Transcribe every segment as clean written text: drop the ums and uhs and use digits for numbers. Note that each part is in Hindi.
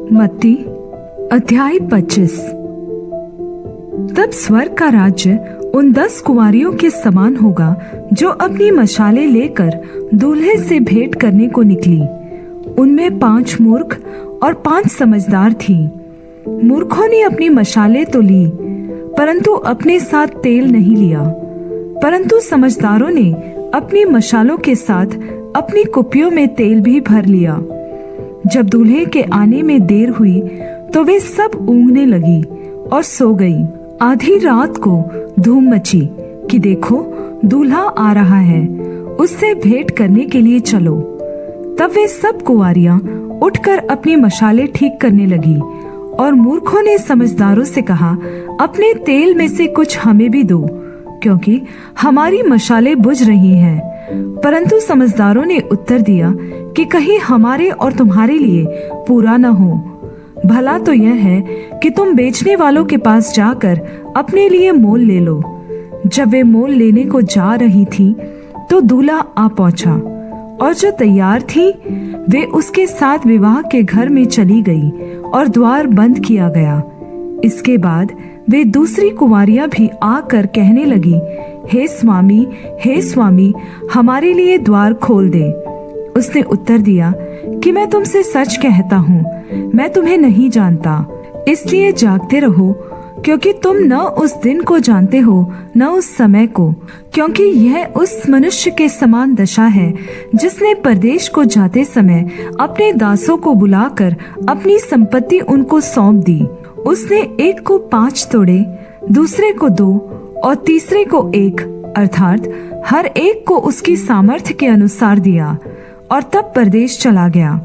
मत्ती अध्याय 25। तब स्वर्ग का राज्य उन 10 कुंवारियों के समान होगा जो अपनी मशालें लेकर दूल्हे से भेंट करने को निकली। उनमें 5 मूर्ख और 5 समझदार थीं। मूर्खों ने अपनी मशालें तो ली, परंतु अपने साथ तेल नहीं लिया। परंतु समझदारों ने अपनी मशालों के साथ अपनी कुप्पियों में तेल भी भर लिया। जब दूल्हे के आने में देर हुई तो वे सब ऊँघने लगी और सो गई। आधी रात को धूम मची कि देखो दूल्हा आ रहा है, उससे भेंट करने के लिए चलो। तब वे सब कुंवारियां उठकर अपनी मशालें ठीक करने लगी। और मूर्खों ने समझदारों से कहा, अपने तेल में से कुछ हमें भी दो, क्योंकि हमारी मशालें बुझ रही हैं। परंतु समझदारों ने उत्तर दिया कि कहीं हमारे और तुम्हारे लिए पूरा न हो। भला तो यह है कि तुम बेचने वालों के पास जाकर अपने लिए मोल ले लो। जब वे मोल लेने को जा रही थी तो दूल्हा आ पहुंचा, और जो तैयार थी वे उसके साथ विवाह के घर में चली गई और द्वार बंद किया गया। इसके बाद वे दूसरी कुंवारियां भी आकर कहने लगी, हे स्वामी, हमारे लिए द्वार खोल दे। उसने उत्तर दिया कि मैं तुमसे सच कहता हूँ, मैं तुम्हें नहीं जानता। इसलिए जागते रहो, क्योंकि तुम न उस दिन को जानते हो न उस समय को। क्योंकि यह उस मनुष्य के समान दशा है जिसने परदेश को जाते समय अपने दासों को बुलाकर अपनी संपत्ति उनको सौंप दी। उसने एक को 5 तोड़े, दूसरे को 2 और तीसरे को 1, अर्थात हर एक को उसकी सामर्थ्य के अनुसार दिया, और तब परदेश चला गया।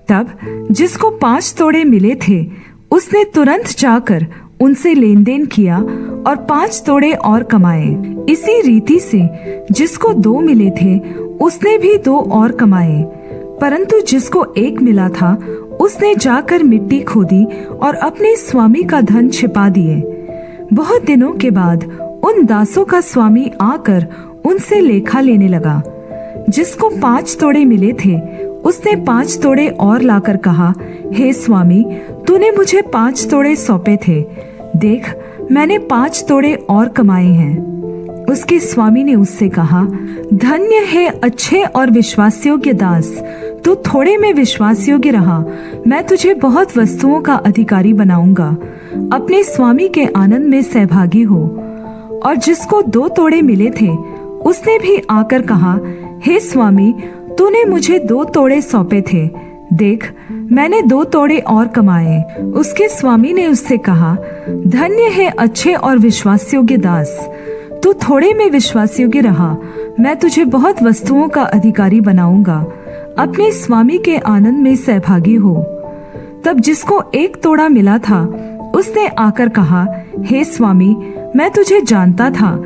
तब जिसको 5 तोड़े मिले थे उसने तुरंत जाकर उनसे लेन देन किया और 5 तोड़े और कमाए। इसी रीति से जिसको 2 मिले थे उसने भी 2 और कमाए। परंतु जिसको 1 मिला था उसने जाकर मिट्टी खोदी और अपने स्वामी का धन छिपा दिए। बहुत दिनों के बाद उन दासों का स्वामी आकर उनसे लेखा लेने लगा। जिसको 5 तोड़े मिले थे उसने 5 तोड़े और लाकर कहा, हे स्वामी, तूने मुझे 5 तोड़े सौंपे थे, देख मैंने 5 तोड़े और कमाए हैं। उसके स्वामी ने उससे कहा, धन्य है अच्छे और विश्वासयोग्य दास, तू थोड़े में विश्वासयोग्य रहा, मैं तुझे बहुत वस्तुओं का अधिकारी बनाऊंगा। अपने स्वामी के आनंद में सहभागी हो। और जिसको 2 तोड़े मिले थे उसने भी आकर कहा, हे स्वामी, तूने मुझे 2 तोड़े सौंपे थे, देख मैंने 2 तोड़े और कमाए। उसके स्वामी ने उससे कहा, धन्य है अच्छे और विश्वासयोग्य दास, तू थोड़े में विश्वासयोग्य रहा, मैं तुझे बहुत वस्तुओं का अधिकारी बनाऊंगा। अपने स्वामी के आनंद में सहभागी हो। तब जिसको 1 तोड़ा मिला था उसने आकर कहा, हे स्वामी, मैं तुझे जानता था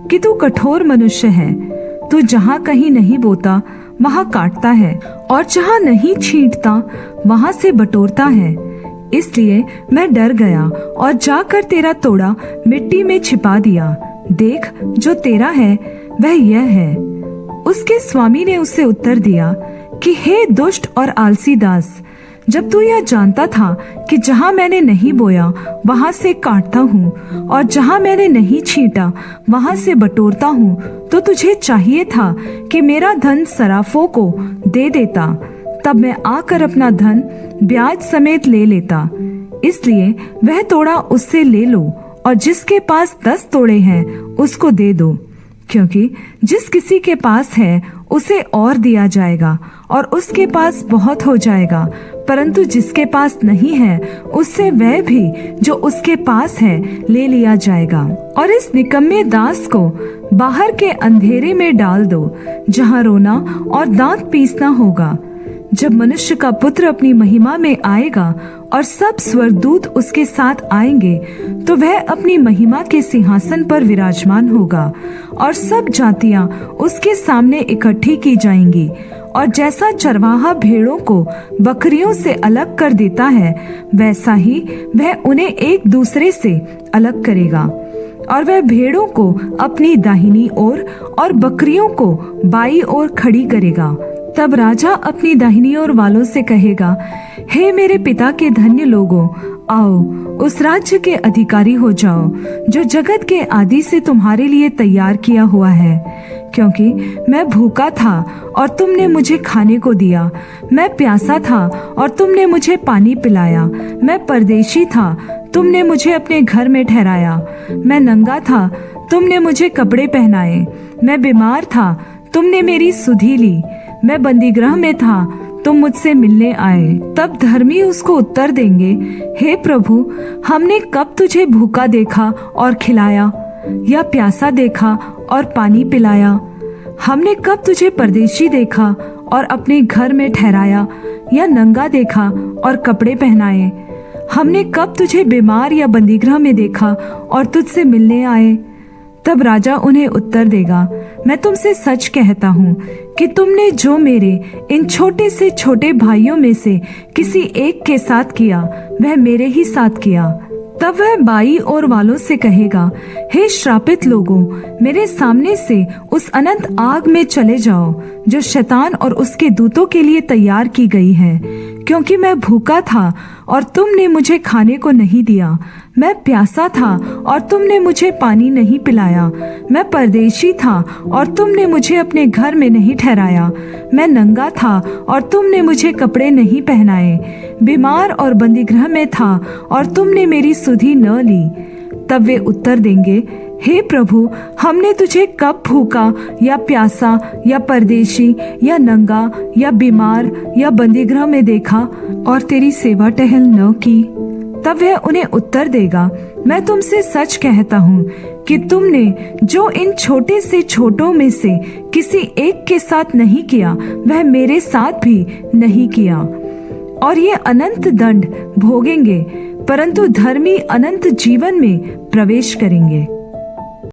कि तू कठोर मनुष्य है। तू जहाँ कहीं नहीं बोता वहाँ काटता है, और जहाँ नहीं छींटता वहाँ से बटोरता है। इसलिए मैं डर गया और जाकर तेरा तोड़ा मिट्टी में छिपा दिया। देख जो तेरा है वह यह है। उसके स्वामी ने उससे उत्तर दिया कि हे दुष्ट और आलसी दास, जब तू यह जानता था कि जहाँ मैंने नहीं बोया वहाँ से काटता हूँ और जहाँ मैंने नहीं छींटा वहाँ से बटोरता हूँ, तो तुझे चाहिए था कि मेरा धन सराफों को दे देता, तब मैं आकर अपना धन ब्याज समेत ले लेता। इसलिए वह तोड़ा उससे ले लो, और जिसके पास 10 तोड़े हैं उसको दे दो, क्योंकि जिस किसी के पास है उसे और दिया जाएगा और उसके पास बहुत हो जाएगा। परंतु जिसके पास नहीं है उससे वह भी जो उसके पास है ले लिया जाएगा। और इस निकम्मे दास को बाहर के अंधेरे में डाल दो, जहाँ रोना और दांत पीसना होगा। जब मनुष्य का पुत्र अपनी महिमा में आएगा और सब स्वर्गदूत उसके साथ आएंगे, तो वह अपनी महिमा के सिंहासन पर विराजमान होगा और सब जातियां उसके सामने इकट्ठी की जाएंगी। और जैसा चरवाहा भेड़ों को बकरियों से अलग कर देता है, वैसा ही वह उन्हें एक दूसरे से अलग करेगा। और वह भेड़ों को अपनी दाहिनी ओर और बकरियों को बाईं ओर खड़ी करेगा। तब राजा अपनी दाहिनी ओर वालों से कहेगा, हे मेरे पिता के धन्य लोगों, आओ उस राज्य के अधिकारी हो जाओ जो जगत के आदि से तुम्हारे लिए तैयार किया हुआ है। क्योंकि मैं भूखा था और तुमने मुझे खाने को दिया, मैं प्यासा था और तुमने मुझे पानी पिलाया, मैं परदेशी था, तुमने मुझे अपने घर में ठहराया, मैं नंगा था, तुमने मुझे कपड़े पहनाए, मैं बीमार था, तुमने मेरी सुधि ली, मैं बंदीगृह में था, तुम मुझसे मिलने आए। तब धर्मी उसको उत्तर देंगे, हे प्रभु, हमने कब तुझे भूखा देखा और खिलाया, या प्यासा देखा और पानी पिलाया? हमने कब तुझे परदेशी देखा और अपने घर में ठहराया, या नंगा देखा और कपड़े पहनाए? हमने कब तुझे बीमार या बंदीगृह में देखा और तुझसे मिलने आए? तब राजा उन्हें उत्तर देगा, मैं तुमसे सच कहता हूँ कि तुमने जो मेरे इन छोटे से छोटे भाइयों में से किसी एक के साथ किया, वह मेरे ही साथ किया। तब वह बाई ओर वालों से कहेगा, हे श्रापित लोगों, मेरे सामने से उस अनंत आग में चले जाओ जो शैतान और उसके दूतों के लिए तैयार की गई है। क्योंकि मैं भूखा था और तुमने मुझे खाने को नहीं दिया, मैं प्यासा था और तुमने मुझे पानी नहीं पिलाया, मैं परदेशी था और तुमने मुझे अपने घर में नहीं ठहराया, मैं नंगा था और तुमने मुझे कपड़े नहीं पहनाए, बीमार और बंदीगृह में था और तुमने मेरी सुधि न ली। तब वे उत्तर देंगे, हे प्रभु, हमने तुझे कब भूखा या प्यासा या परदेशी या नंगा या बीमार या बंदीगृह में देखा और तेरी सेवा टहल न की? तब वह उन्हें उत्तर देगा, मैं तुमसे सच कहता हूँ कि तुमने जो इन छोटे से छोटों में से किसी एक के साथ नहीं किया, वह मेरे साथ भी नहीं किया। और ये अनंत दंड भोगेंगे, परंतु धर्मी अनंत जीवन में प्रवेश करेंगे।